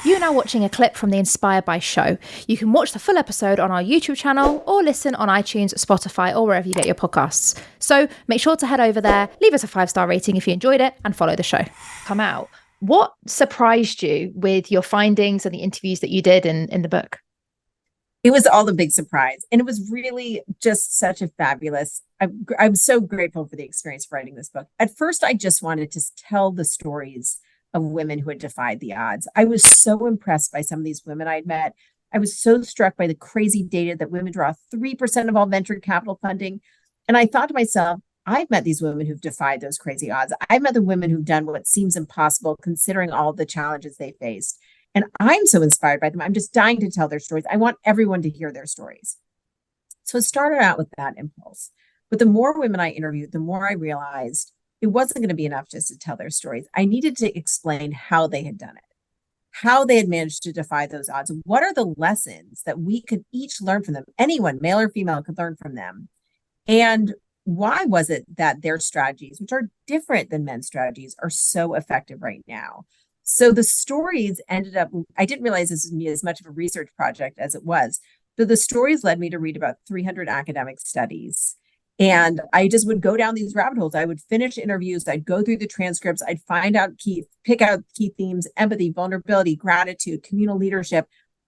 You're now watching a clip from the Inspired by show. You can watch the full episode on our YouTube channel or listen on iTunes, Spotify, or wherever you get your podcasts. So make sure to head over there, leave us a 5-star rating if you enjoyed it, and follow the show. Come out. What surprised you with your findings and the interviews that you did in the book? It was all a big surprise. And it was really just such a fabulous, I'm so grateful for the experience of writing this book. At first, I just wanted to tell the stories of women who had defied the odds. I was so impressed by some of these women I'd met. I was so struck by the crazy data that women draw 3% of all venture capital funding. And I thought to myself, I've met these women who've defied those crazy odds. I've met the women who've done what seems impossible considering all the challenges they faced. And I'm so inspired by them. I'm just dying to tell their stories. I want everyone to hear their stories. So it started out with that impulse. But the more women I interviewed, the more I realized it wasn't going to be enough just to tell their stories. I needed to explain how they had done it, how they had managed to defy those odds. What are the lessons that we could each learn from them? Anyone, male or female, could learn from them. And why was it that their strategies, which are different than men's strategies, are so effective right now? So the stories ended up, I didn't realize this would be as much of a research project as it was. So the stories led me to read about 300 academic studies. And I just would go down these rabbit holes. I would finish interviews. I'd go through the transcripts. I'd pick out key themes: empathy, vulnerability, gratitude, communal leadership.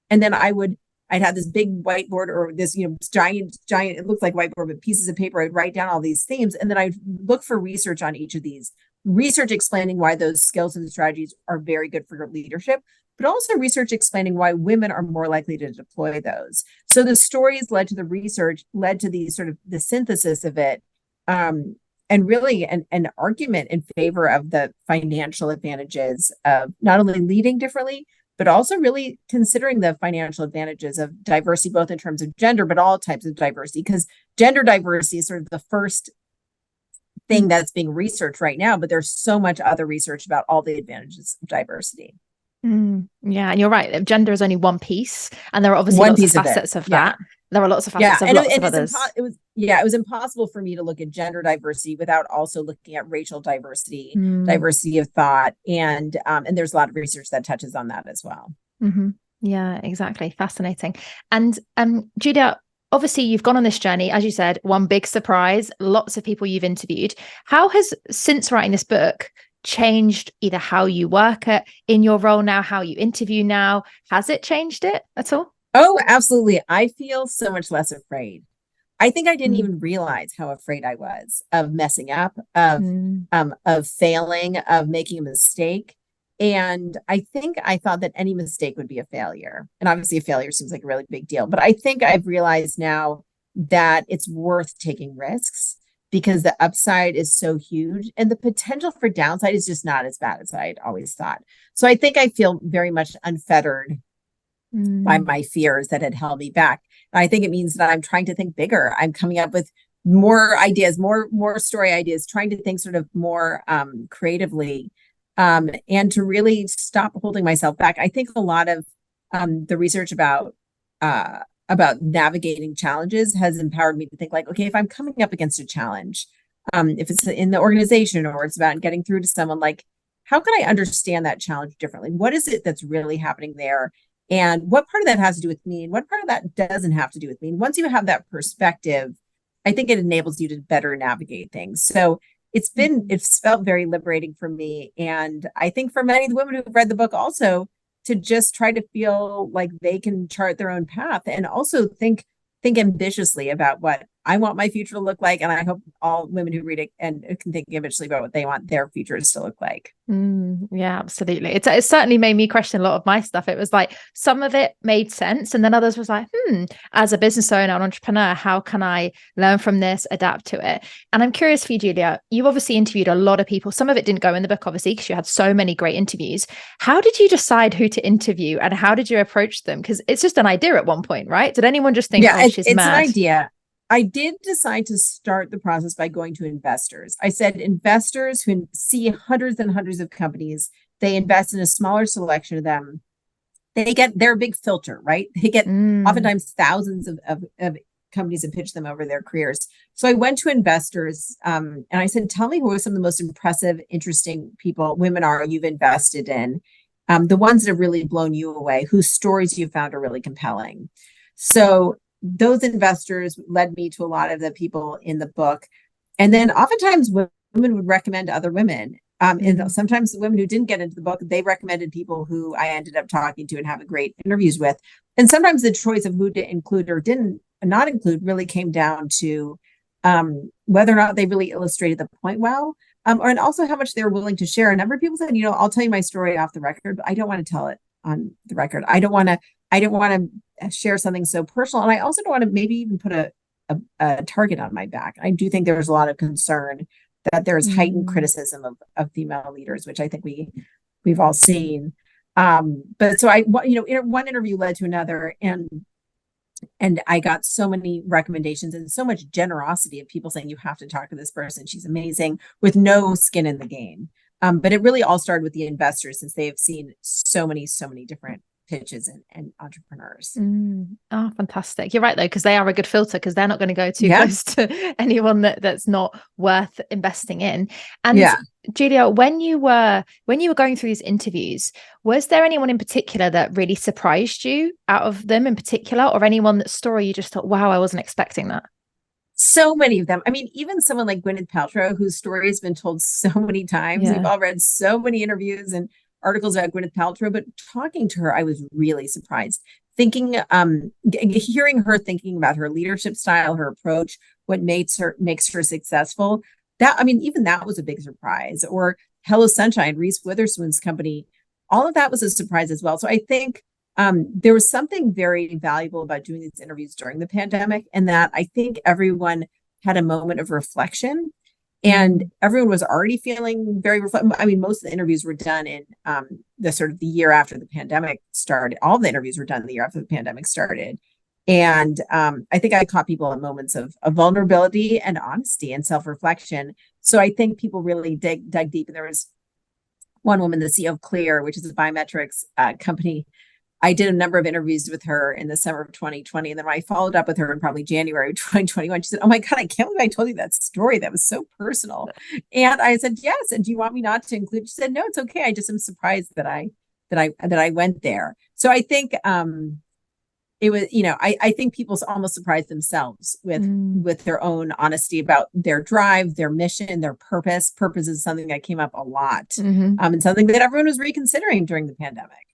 And then I'd have this big whiteboard, or this, giant, it looks like whiteboard, but pieces of paper. I'd write down all these themes. And then I'd look for research on each of these, research explaining why those skills and strategies are very good for your leadership, but also research explaining why women are more likely to deploy those. So the stories led to the research, led to the sort of the synthesis of it, and really an argument in favor of the financial advantages of not only leading differently, but also really considering the financial advantages of diversity, both in terms of gender, but all types of diversity, because gender diversity is sort of the first thing that's being researched right now, but there's so much other research about all the advantages of diversity. Yeah, and you're right. Gender is only one piece, and there are obviously lots of facets of that. There are lots of facets of lots of others. It was impossible for me to look at gender diversity without also looking at racial diversity, diversity of thought, and there's a lot of research that touches on that as well. Mm-hmm. Yeah, exactly. Fascinating. And Julia, obviously you've gone on this journey, as you said, one big surprise, lots of people you've interviewed. How has, since writing this book, changed either how you work in your role now, how you interview now? Has it changed it at all? Oh, absolutely. I feel so much less afraid. I think I didn't even realize how afraid I was of messing up, of failing, of making a mistake. And I think I thought that any mistake would be a failure. And obviously a failure seems like a really big deal. But I think I've realized now that it's worth taking risks, because the upside is so huge and the potential for downside is just not as bad as I'd always thought. So I think I feel very much unfettered by my fears that had held me back. And I think it means that I'm trying to think bigger. I'm coming up with more ideas, more story ideas, trying to think sort of more creatively, and to really stop holding myself back. I think a lot of the research about navigating challenges has empowered me to think like, okay, if I'm coming up against a challenge, if it's in the organization or it's about getting through to someone, like, how can I understand that challenge differently? What is it that's really happening there? And what part of that has to do with me? And what part of that doesn't have to do with me? And once you have that perspective, I think it enables you to better navigate things. So it's felt very liberating for me. And I think for many of the women who've read the book also, to just try to feel like they can chart their own path, and also think ambitiously about what I want my future to look like. And I hope all women who read it and can think ambitiously about what they want their futures to look like. Yeah, absolutely. It certainly made me question a lot of my stuff. It was like some of it made sense, and then others was like, as a business owner, an entrepreneur, how can I learn from this, adapt to it? And I'm curious for you, Julia, you obviously interviewed a lot of people. Some of it didn't go in the book, obviously, because you had so many great interviews. How did you decide who to interview, and how did you approach them? Because it's just an idea at one point, right? Did anyone just think, she's mad? It's an idea. I did decide to start the process by going to investors. I said investors who see hundreds and hundreds of companies, they invest in a smaller selection of them. They're a big filter, right? They get oftentimes thousands of companies that pitch them over their careers. So I went to investors and I said, tell me who are some of the most impressive, interesting people, women are you've invested in. the ones that have really blown you away, whose stories you found are really compelling. So those investors led me to a lot of the people in the book. And then oftentimes women would recommend other women. And sometimes the women who didn't get into the book, they recommended people who I ended up talking to and having great interviews with. And sometimes the choice of who to include or didn't not include really came down to whether or not they really illustrated the point well, and also how much they were willing to share. A number of people said, I'll tell you my story off the record, but I don't want to tell it on the record. I don't want to share something so personal. And I also don't want to maybe even put a target on my back. I do think there's a lot of concern that there's heightened criticism of female leaders, which I think we've all seen. But so one interview led to another, and I got so many recommendations and so much generosity of people saying, you have to talk to this person. She's amazing, with no skin in the game. But it really all started with the investors, since they have seen so many different pitches and entrepreneurs. Oh, fantastic. You're right, though, because they are a good filter, because they're not going to go too close to anyone that's not worth investing in. And Julia, when you were going through these interviews, was there anyone in particular that really surprised you out of them in particular, or anyone that story you just thought, wow, I wasn't expecting that? So many of them. I mean, even someone like Gwyneth Paltrow, whose story has been told so many times. We've all read so many interviews and articles about Gwyneth Paltrow, but talking to her, I was really surprised. Hearing her thinking about her leadership style, her approach, what makes her successful. Even that was a big surprise. Or Hello Sunshine, Reese Witherspoon's company, all of that was a surprise as well. So I think there was something very valuable about doing these interviews during the pandemic, and that I think everyone had a moment of reflection. And everyone was already feeling very most of the interviews were done in the year after the pandemic started. All the interviews were done the year after the pandemic started. And I think I caught people at moments of vulnerability and honesty and self-reflection. So I think people really dug deep. And there was one woman, the CEO of Clear, which is a biometrics company. I did a number of interviews with her in the summer of 2020. And then when I followed up with her in probably January of 2021, she said, oh my God, I can't believe I told you that story. That was so personal. And I said, yes. And do you want me not to include? She said, no, it's okay. I just am surprised that I went there. So I think it was, I think people almost surprised themselves with their own honesty about their drive, their mission, their purpose. Purpose is something that came up a lot, and something that everyone was reconsidering during the pandemic.